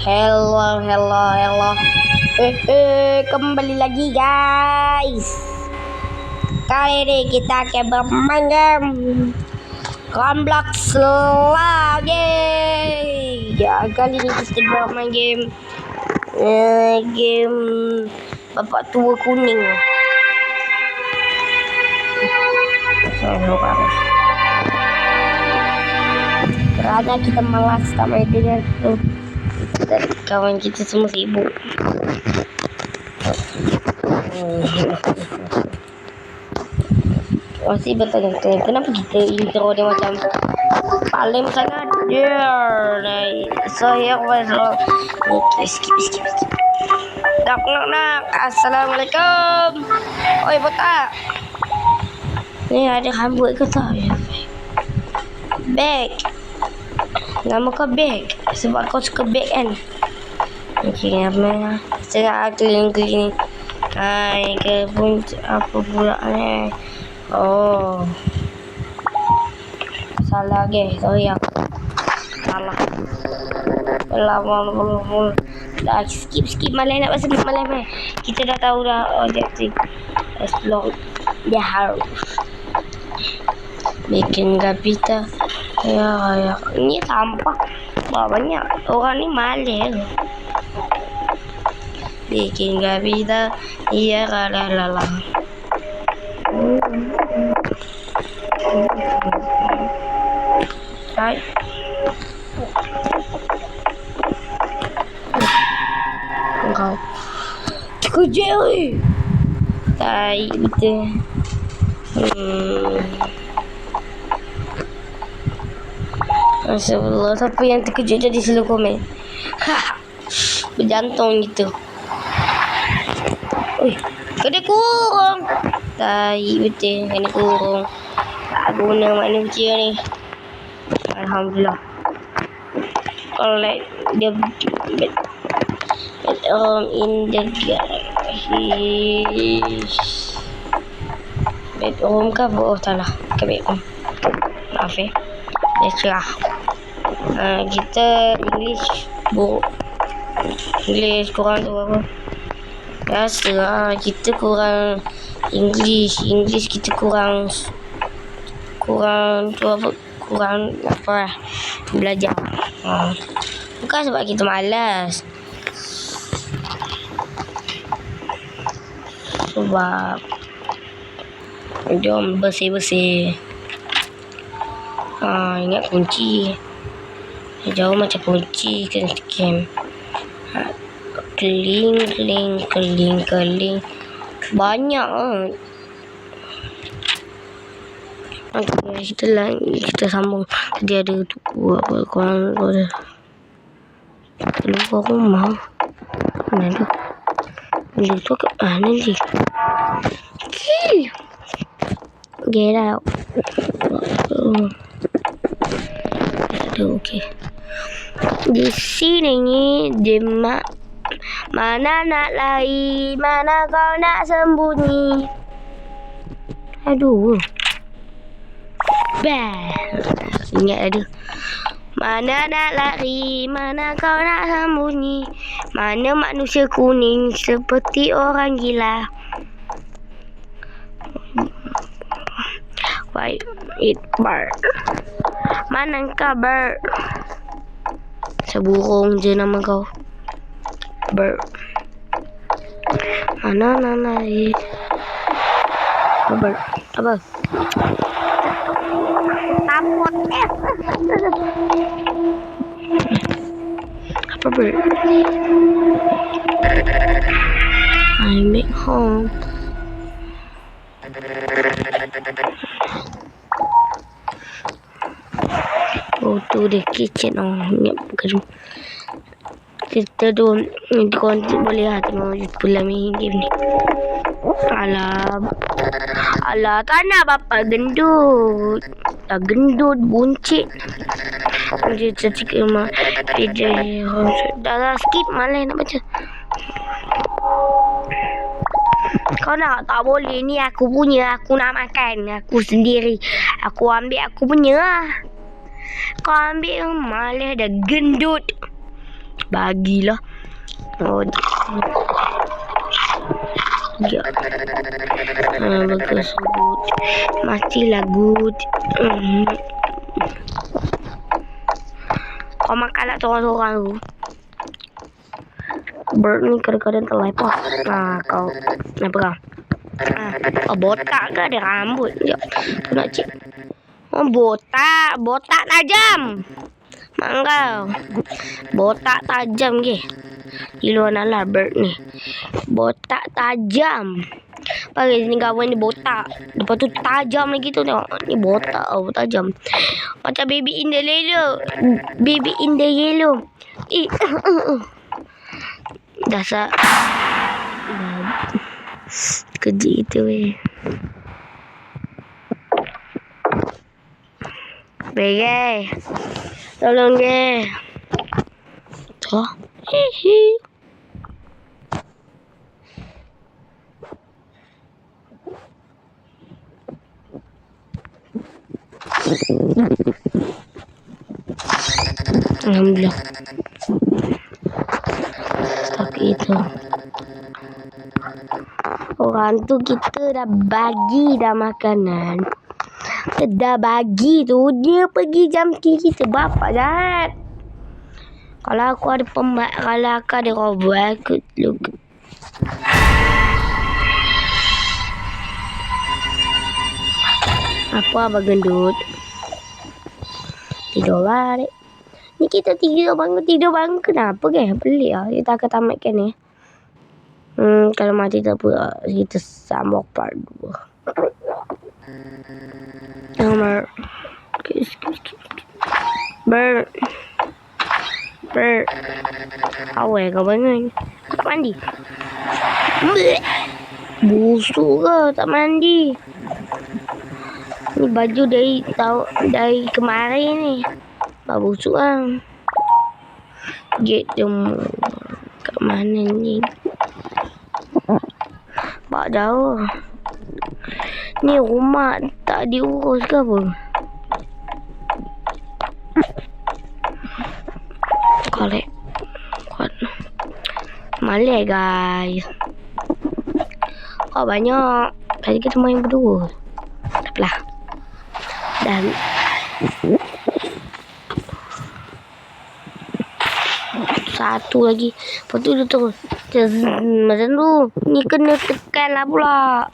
Hello. Kembali lagi guys. Kali ini kita akan bermain game Roblox lagi. Ya, kali ini kita bermain game bapak tua kuning. Karena kita malas tak main dengan kawan kita semua sibuk. Masih bertanya-tanya kenapa kita intro dia macam paling sangat saya skip. Nak. Assalamualaikum. Oi botak. Ni ada rambut ke tak? Bag. Nama kau Bag sebab kau suka bag kan? Okey, apa? Saya keliling-keliling. Hai, ke punca apa pula ni? Oh. Salah ke? Sorry aku. Salah. Lama. Dah skip malam nak pasal malam. Kita dah tahu dah objektif. Explore the house. Bikin gapita. Ya. Ini sampah. Banyak orang ni malas. Bikin gapita. Iya lala. Hai. Engkau kerja oi. Tai betul. Masyaallah, siapa yang terkejut jadi selalu komen. Berjantung gitu. Oi, kena kurung. Tai betul, kena kurung. Tak guna manusia ni. Alhamdulillah. Kalau like dia in the bedroom ke apa? Salah ke bedroom. Maaf dia cerah. Kita English kurang tu apa? Biasa kita kurang English kita kurang tu apa? Kurang apa belajar. Bukan sebab kita malas. Sebab jom bersih. Ingat kunci. Jauh macam kunci kena tekan. Keling. Banyak kita sambung. Tadi ada tu apa korang tu ada. Lupa rumah. Mana tu? Benda tu ke mana ni? Get out. Okey. Di sini di mana nak lari, mana kau nak sembunyi. Aduh. Ingat ada. Mana nak lari, mana kau nak sembunyi. Mana manusia kuning seperti orang gila. Why it bird? Mana kau bird? Seburung je nama kau. Bird. Mana lari? Bird. Apa? Tapot. Apa bird? I make home. Oh tu dia kitchen. Ingat bukan. Kita tu konten boleh tengok YouTube lagi game ni. Alah tanah bapa gendut. Gendut buncit. Dia cakap rumah. Dah skip malah nak baca. Kau nak tak boleh ni aku punya. Aku nak makan. Aku sendiri. Aku ambil aku punya lah. Kau ambil malah dah gendut. Bagilah. Oh, ya. Bagus. Good. Mestilah good. Kau makanlah seorang-seorang tu. Bird ni kadang-kadang terlepas. Kau kenapa kau? Botak ke ada rambut? Sekejap. Aku nak cek. Oh, botak tajam. Mak kau. Botak tajam ke? Di luar nalar bird ni. Botak tajam. Bagi sini kawan ni botak. Lepas tu tajam lagi tu tengok. Ni botak tajam. Macam baby in the yellow. Baby in the yellow. Dasar kerja itu Bege. Tolong ge. Oh. Hihi. Alhamdulillah. Itu orang tu kita dah bagi dah makanan. Kita dah bagi tu dia pergi jampi kita. Bapak jahat. Kalau aku ada kalau aku ada robot aku look. Apa gendut? Tidur balik. Ni kita tidur bangun kenapa ke? Pelik lah. Kita akan tamatkan ni. Kalau mati tak apa. Kita sambung part 2. Nomor. Bird. Awal kau bangun. Tak mandi. Busuk ke tak mandi. Ni baju dari kemarin ni. Busuk kan. Get jom kat mana ni? Bak jauh. Ni rumah tak diurus ke apa? Kolek. Kuat. Malai guys. Oh banyak. Tadi kita main berdua. Taklah. Dan satu lagi. Lepas tu dia terus macam tu. Ni kena tekan lah pula.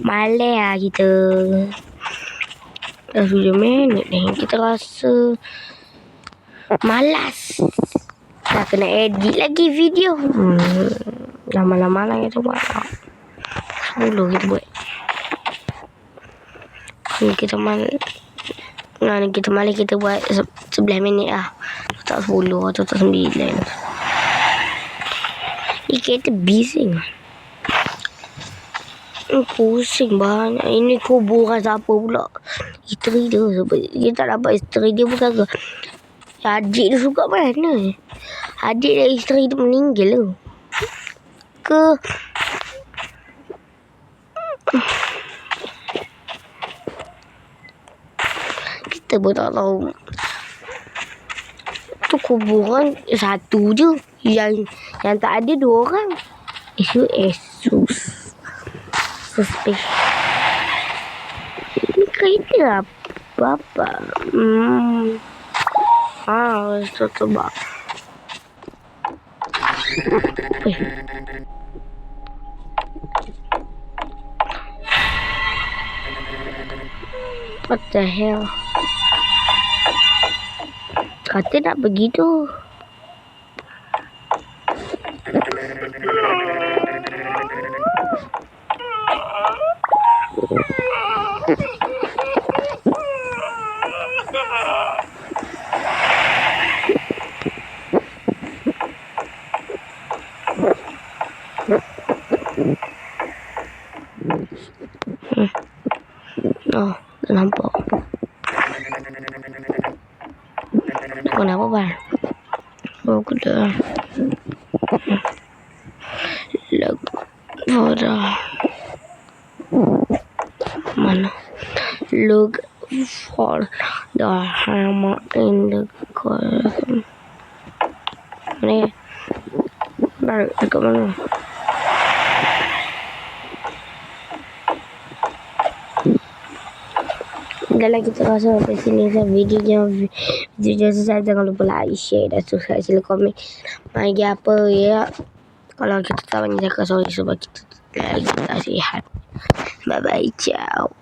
Malai lah kita. Dah 7 minit ni. Kita rasa malas. Dah kena edit lagi video. Lama-lama lah kita buat. 10 kita buat. Ni kita malam kita buat 11 minit lah. Tak 10 atau tak 9. Ni kereta bising. Pusing banyak. Ini kuburan siapa pula? Isteri dia. Sebab dia tak dapat isteri dia bukan ke? Adik dia suka mana? Adik dan isteri dia meninggal tu. Ke? Kita pun tak tahu. Tu kuburan satu je. Yang tak ada 2 orang. Yesus. Suspek. Ini kereta apa? Coba. What the hell? Kata nak pergi tu. Oh, tak nampak. Kenapa bang? Oh, dah. Mana? Look for the hammer in the corner. Mana? Balik dekat mana? Dah lah kita rasa sampai sini video selesai. Jangan lupa like, share dan subscribe. Sila komen bagi apa ya. Kalau kita tak banyak cakap sorry sebab kita lagi tak sihat. Bye bye, ciao.